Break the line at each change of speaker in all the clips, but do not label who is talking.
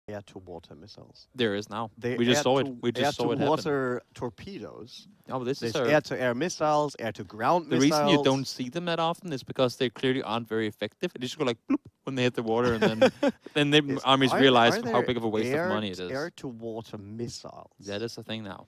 air-to-water missiles.
There is now.
They
We just saw it. We just saw it happen.
Air-to-water torpedoes.
Oh, but this
There's
is
air-to-air missiles, air-to-ground
the
missiles.
reason you don't see them that often is because they clearly aren't very effective. They just go like bloop when they hit the water, and then the armies realize how big of a waste of money it is.
Air-to-water missiles.
That is the thing now.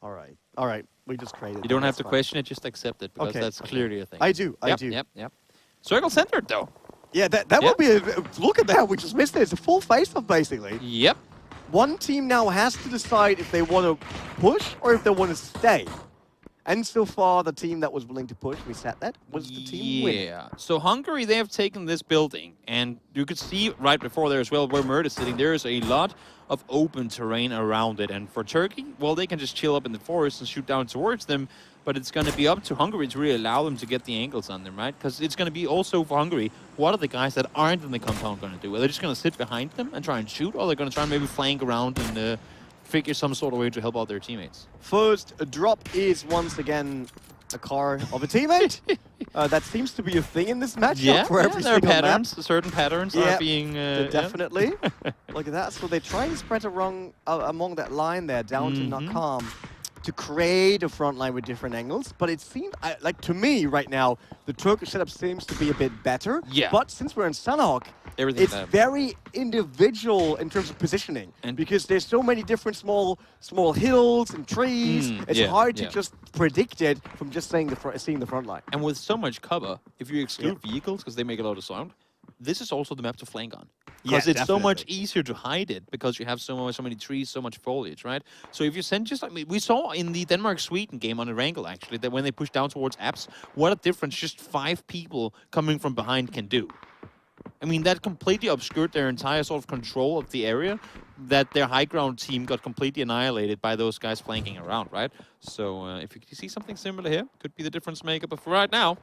All right. We just created.
You don't have to question it; just accept it because
Okay,
that's clearly a thing.
I do.
Yep. Circle centered though.
Yeah, that would be look at that. We just missed it. It's a full face-off basically.
Yep.
One team now has to decide if they want to push or if they want to stay. And so far, the team that was willing to push, we said that, was the team winning.
Yeah. So Hungary, they have taken this building, and you could see right before there as well where Mert is sitting, there is a lot of open terrain around it. And for Turkey, well, they can just chill up in the forest and shoot down towards them. But it's going to be up to Hungary to really allow them to get the angles on them, right? Because it's going to be also for Hungary, what are the guys that aren't in the compound going to do? Are they just going to sit behind them and try and shoot? Or are they going to try and maybe flank around and figure some sort of way to help out their teammates?
First drop is once again a car of a teammate. That seems to be a thing in this matchup for every
there are
single
patterns.
map.
Certain patterns are being...
definitely. Look at that. So they try and spread along that line there, down to Nakam, to create a front line with different angles. But it seems, like to me right now, the Turkish setup seems to be a bit better.
Yeah.
But since we're in Sanhok, it's very individual in terms of positioning. And because there's so many different small hills and trees, it's hard to just predict it from just seeing the front line.
And with so much cover, if you exclude vehicles, because they make a lot of sound, this is also the map to flank on. Because it's so much easier to hide it because you have so many trees, so much foliage, right? So if you send just like we saw in the Denmark-Sweden game on a wrangle, actually, that when they push down towards apps, what a difference just 5 people coming from behind can do. I mean, that completely obscured their entire sort of control of the area, that their high ground team got completely annihilated by those guys flanking around, right? So if you see something similar here, could be the difference maker. But for right now,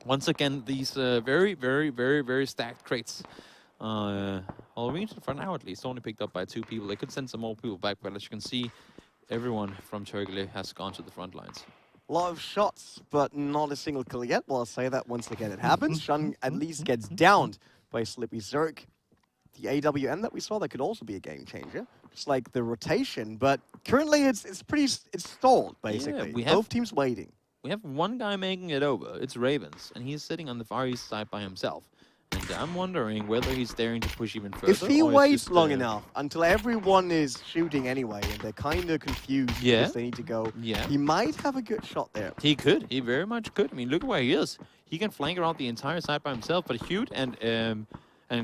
once again, these very, very, very, very stacked crates. Halloween, for now at least, only picked up by 2 people. They could send some more people back, but as you can see, everyone from Turkey has gone to the front lines.
A lot of shots, but not a single kill yet. Well, I'll say that once again it happens. Shun at least gets downed by Slippy Zerk. The AWM that we saw, that could also be a game changer. Just like the rotation, but currently it's stalled, basically.
Yeah,
both teams waiting.
We have one guy making it over. It's Ravens, and he's sitting on the far east side by himself. And I'm wondering whether he's daring to push even further.
If he waits long enough until everyone is shooting anyway, and they're kind of confused because they need to go, he might have a good shot there.
He could. He very much could. I mean, look at where he is. He can flank around the entire side by himself. But Hute and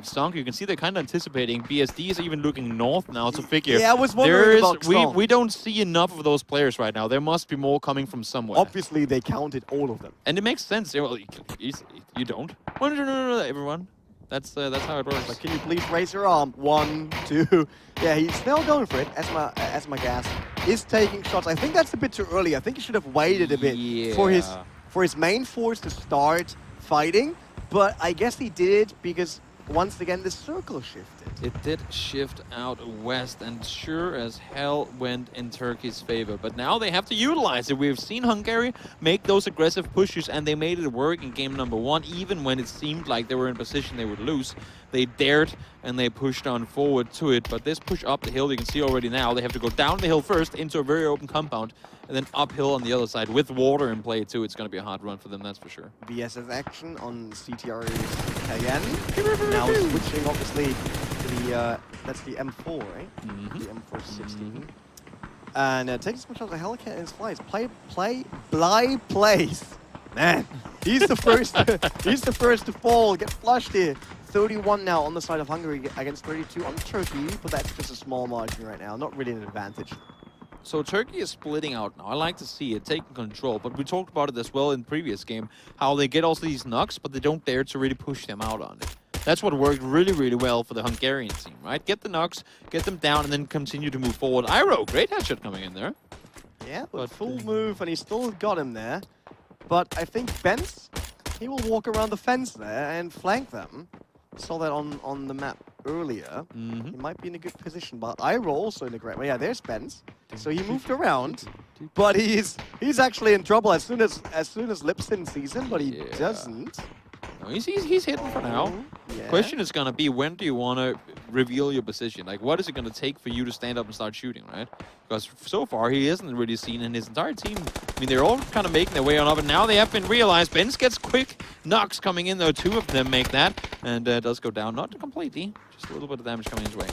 Stonk, you can see they're kind of anticipating. BSD is even looking north now to figure.
Yeah, I was wondering about Stonk.
We don't see enough of those players right now. There must be more coming from somewhere.
Obviously, they counted all of them.
And it makes sense. Well, you don't. No, everyone. That's how it works.
But can you please raise your arm? 1, 2. Yeah, he's still going for it. As my gas is taking shots. I think that's a bit too early. I think he should have waited a bit for his main force to start fighting. But I guess he did because once again the circle shifted.
It did shift out west, and sure as hell went in Turkey's favor. But now they have to utilize it. We've seen Hungary make those aggressive pushes, and they made it work in game number 1, even when it seemed like they were in position they would lose. They dared, and they pushed on forward to it. But this push up the hill, you can see already now, they have to go down the hill first into a very open compound, and then uphill on the other side with water in play too. It's going to be a hard run for them, that's for sure.
VSS action on CTR's Cayenne. Now switching obviously to the, that's the M4, right? The M416. And takes as much of the Hellcat in his flies. Bly plays. Man, he's the first. He's the first to fall. Get flushed here. 31 now on the side of Hungary against 32 on Turkey, but that's just a small margin right now. Not really an advantage.
So Turkey is splitting out now. I like to see it, taking control. But we talked about it as well in the previous game, how they get also these knocks, but they don't dare to really push them out on it. That's what worked really, really well for the Hungarian team, right? Get the knocks, get them down, and then continue to move forward. Iroh, great headshot coming in there.
Yeah, but full move, and he still got him there. But I think Benz, he will walk around the fence there and flank them. Saw that on the map earlier. He might be in a good position, but Iroh also in a great way. Yeah, there's Benz. So he moved around, but he's actually in trouble as soon as Lipson sees him, but he doesn't.
No, he's hidden for now. Question is gonna be, when do you want to reveal your position. Like, what is it going to take for you to stand up and start shooting, right? Because so far, he hasn't really seen, and his entire team, I mean, they're all kind of making their way on up, and now they have been realized. Benz gets quick knocks coming in, though. 2 of them make that, and does go down. Not completely, just a little bit of damage coming his way.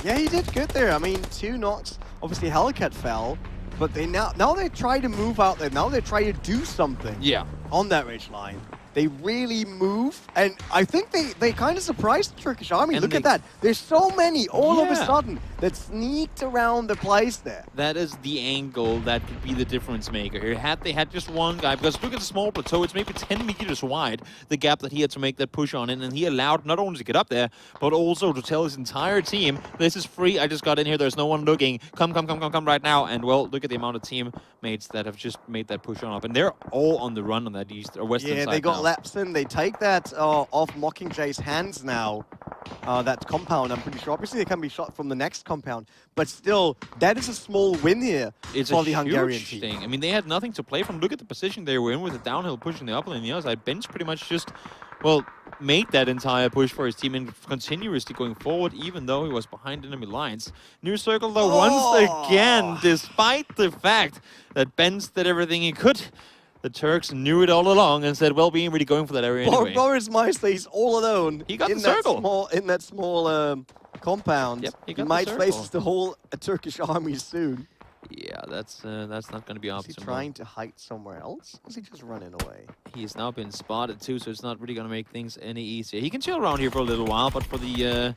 Yeah, he did good there. I mean, 2 knocks. Obviously, Hellcat fell, but they now they try to move out there. Now they try to do something.
Yeah.
On that ridge line. They really move, and I think they kind of surprised the Turkish army.
And
look at that. There's so many all of a sudden that sneaked around the place there.
That is the angle that could be the difference maker here. Had they had just one guy, because look at the small plateau, it's maybe 10 meters wide, the gap that he had to make that push on it, and he allowed not only to get up there, but also to tell his entire team, this is free, I just got in here, there's no one looking, come right now. And well, look at the amount of teammates that have just made that push on up, and they're all on the run on that east or western side.
Yeah, they got
now.
Lapson. They take that off Mockingjay's hands now. That compound, I'm pretty sure. Obviously, they can be shot from the next compound, but still, that is a small win here for the Hungarian team.
Thing. I mean, they had nothing to play from. Look at the position they were in with the downhill push in the upper lane. The other side, Bench pretty much just, well, made that entire push for his team and continuously going forward, even though he was behind enemy lines. New circle, though, once again, despite the fact that Bench did everything he could. The Turks knew it all along and said, well, we ain't really going for that area anyway.
Boris Meister, he's all alone.
He got the circle.
In that small compound.
Yep,
he might face the whole Turkish army soon.
Yeah, that's not going to be optimal.
Is he trying to hide somewhere else? Or is he just running away?
He's now been spotted too, so it's not really going to make things any easier. He can chill around here for a little while, but for the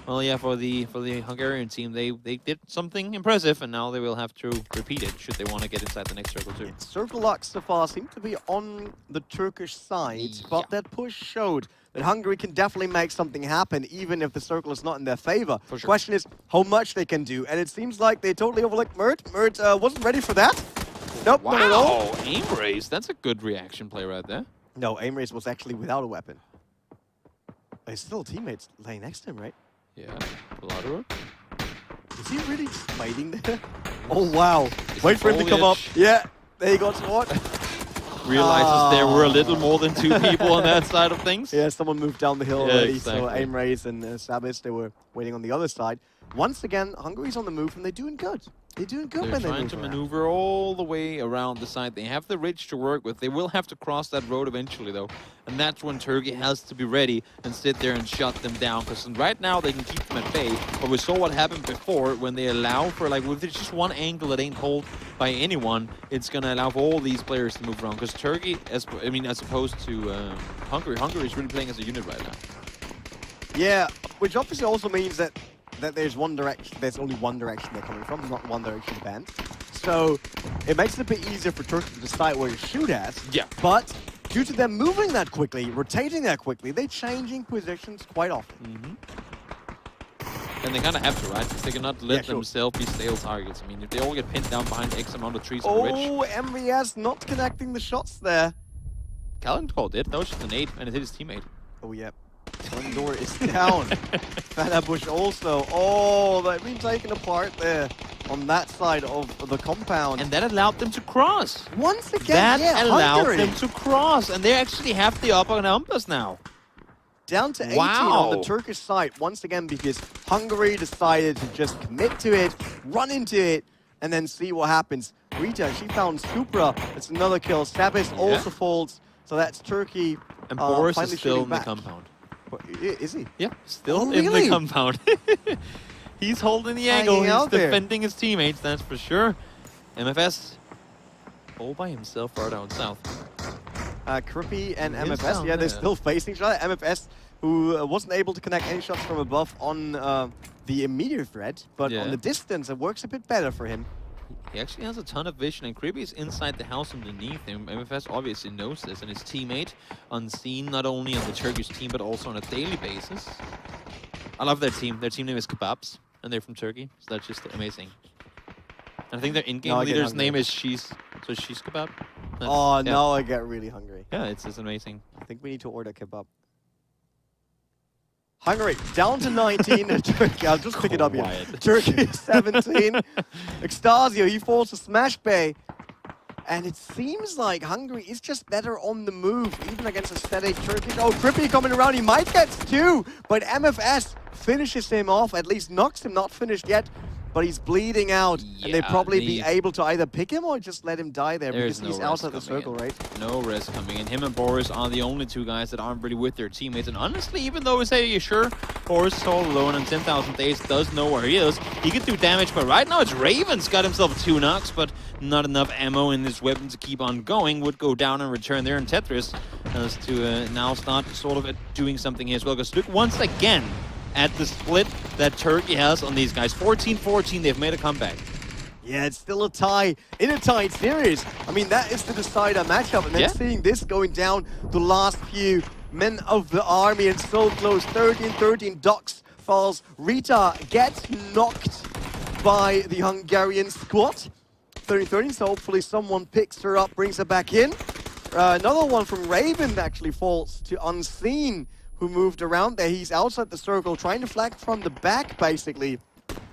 well, yeah, for the Hungarian team, they did something impressive, and now they will have to repeat it should they want to get inside the next circle too.
Circle locks so far seem to be on the Turkish side, but that push showed that Hungary can definitely make something happen, even if the circle is not in their favor.
For sure.
Question is how much they can do, and it seems like they totally overlooked Mert. Mert wasn't ready for that. Nope,
wow,
not at all.
Aim raise, that's a good reaction play right there.
No, aim raise was actually without a weapon. There's still teammates laying next to him, right?
Yeah, Vladimir.
Is he really just fighting there? Oh, wow. Wait for him to come up. Yeah, there he got what?
Realizes there were a little more than 2 people on that side of things.
Yeah, someone moved down the hill already,
exactly.
so aim raise and Sabis, they were waiting on the other side. Once again, Hungary's on the move, and they're doing good. They're doing good when they move
trying to maneuver all the way around the side. They have the ridge to work with. They will have to cross that road eventually, though. And that's when Turkey has to be ready and sit there and shut them down. Because right now, they can keep them at bay. But we saw what happened before when they allow for, like, if there's just one angle that ain't hold by anyone, it's going to allow for all these players to move around. Because Turkey, as opposed to Hungary is really playing as a unit right now.
Yeah, which obviously also means that there's one direction, there's only one direction they're coming from, not one direction band. So it makes it a bit easier for Turkey to decide where to shoot at.
Yeah.
But due to them moving that quickly, rotating that quickly, they're changing positions quite often.
And they kind of have to, right? Because they cannot let themselves be stale targets. I mean, if they all get pinned down behind X amount of trees on the ridge.
Oh, MVS not connecting the shots there.
Kalendor did. That was just an 8, and it hit his teammate.
Oh, yeah. One door is down. Fanabush also. Oh, they've been taken apart there on that side of the compound.
And that allowed them to cross.
Once again,
that allowed them to cross. And they actually have the upper numbers now.
Down to 18 on the Turkish side once again because Hungary decided to just commit to it, run into it, and then see what happens. Rita, she found Supra. It's another kill. Sabis also falls. So that's Turkey.
And Boris is still in the compound.
Is he?
Yeah, still in the compound. He's holding the angle. He's defending his teammates, that's for sure. MFS all by himself far down south.
Krippy and MFS, yeah, they're still facing each other. MFS, who wasn't able to connect any shots from above on the immediate threat, but on the distance, it works a bit better for him.
He actually has a ton of vision, and Krippy is inside the house underneath him. MFS obviously knows this, and his teammate, unseen not only on the Turkish team, but also on a daily basis. I love their team. Their team name is Kebabs, and they're from Turkey, so that's just amazing. And I think their in-game leader's name is Shees, so Shees Kebab.
Oh, now I get really hungry.
Yeah, it's amazing.
I think we need to order kebab. Hungary down to 19. Turkey, I'll just pick it up here. Turkey 17. Extasio, he falls to Smash Bay. And it seems like Hungary is just better on the move, even against a static Turkish. Oh, Trippy coming around, he might get two, but MFS finishes him off, at least knocks him, not finished yet. But he's bleeding out, and they'd probably be able to either pick him or just let him die there because he's outside the circle, right?
No rest coming in. Him and Boris are the only two guys that aren't really with their teammates. And honestly, even though we say, you're sure, Boris is all alone and 10,000 days does know where he is, he could do damage. But right now, it's Raven's got himself 2 knocks, but not enough ammo in his weapon to keep on going. Would go down and return there, and Tetris has to now start sort of doing something here as well. Because look, once again, at the split that Turkey has on these guys. 14-14, they've made a comeback.
Yeah, it's still a tie in a tight series. I mean, that is the decider matchup. And then seeing this going down the last few men of the army and so close. 13-13, Dox falls. Rita gets knocked by the Hungarian squad. 13-13, so hopefully someone picks her up, brings her back in. Another one from Raven actually falls to Unseen, who moved around there. He's outside the circle, trying to flag from the back, basically.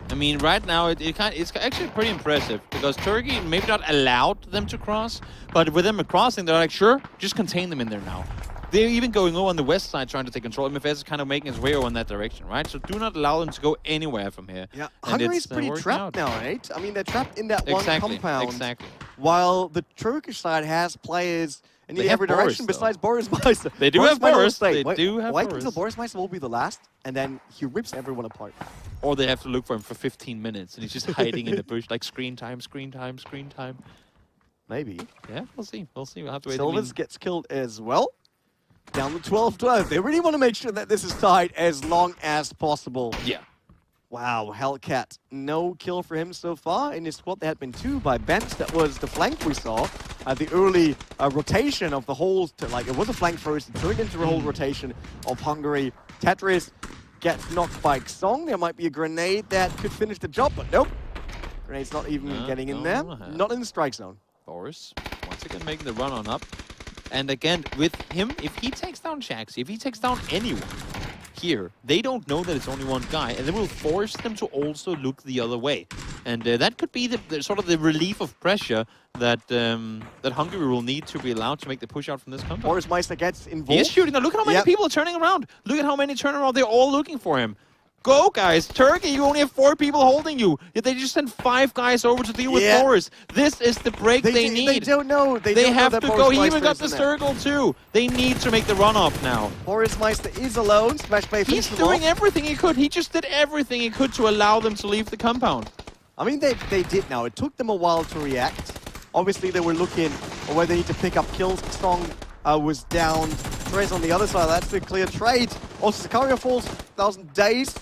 I mean, right now, it's actually pretty impressive, because Turkey maybe not allowed them to cross, but with them crossing, they're like, sure, just contain them in there now. They're even going over on the west side, trying to take control. MFS is kind of making his way over in that direction, right? So do not allow them to go anywhere from here.
Yeah, Hungary's pretty trapped now, right? I mean, they're trapped in that one compound.
Exactly.
While the Turkish side has players in every direction besides Boris Meister.
They do have Boris. They do have
Wait
Boris.
until Boris Meister will be the last, and then he rips everyone apart.
Or they have to look for him for 15 minutes, and he's just hiding in the bush, like screen time, screen time, screen time.
Maybe.
Yeah, we'll see. We'll see. We'll have to wait.
Silvers gets killed as well. Down to 12-12. They really want to make sure that this is tight as long as possible.
Yeah.
Wow, Hellcat, no kill for him so far. In his squad, there had been 2 by Bench. That was the flank we saw. The early rotation of the whole, it was a flank first, it turned into a whole rotation of Hungary. Tetris gets knocked by Xong. There might be a grenade that could finish the job, but nope. Grenade's not even getting in there. Not in the strike zone.
Boris, once again, making the run on up. And again, with him, if he takes down Shaxi, if he takes down anyone here, they don't know that it's only one guy, and they will force them to also look the other way. And that could be the sort of the relief of pressure that that Hungary will need to be allowed to make the push out from this compound.
Boris Meister gets involved.
He is shooting. Now look at how many people are turning around. Look at how many turn around. They're all looking for him. Go, guys. Turkey, you only have 4 people holding you. Yet they just sent 5 guys over to deal with Boris. This is the break they need.
They don't know.
They have to go. He even got the circle, too. They need to make the run up now.
Boris Meister is alone. Smash Bay
He's doing everything he could. He just did everything he could to allow them to leave the compound.
I mean, they did now. It took them a while to react. Obviously, they were looking at where they need to pick up kills. Song was down. Trez on the other side. That's the clear trade. Also, Sicario falls 1,000 days.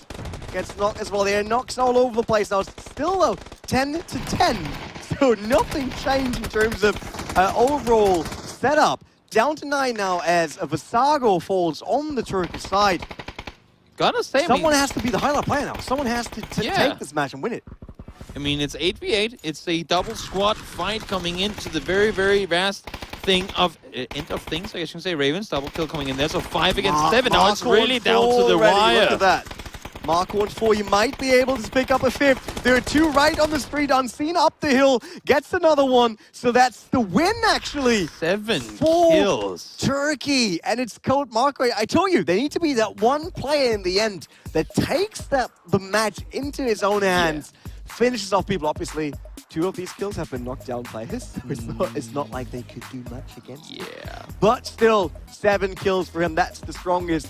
Gets knocked as well. There are knocks all over the place now. Still, though, 10-10. So nothing changed in terms of overall setup. Down to 9 now as Vasago falls on the Turkish side.
Gotta say,
someone has to be the highlight player now. Someone has to take this match and win it.
I mean, it's 8v8. It's a double squad fight coming into the very, very vast thing of end of things. I guess you can say Ravens double kill coming in there. So 5 against 7. Now it's really down to the wire.
Look at that. Mark 1-4, you might be able to pick up a 5th. There are 2 right on the street. Unseen up the hill, gets another one. So that's the win, actually.
7
for
kills.
Turkey, and it's Code Marco. I told you, they need to be that one player in the end that takes the match into his own hands, finishes off people. Obviously, 2 of these kills have been knocked down players. It's not like they could do much against him. But still, 7 kills for him. That's the strongest.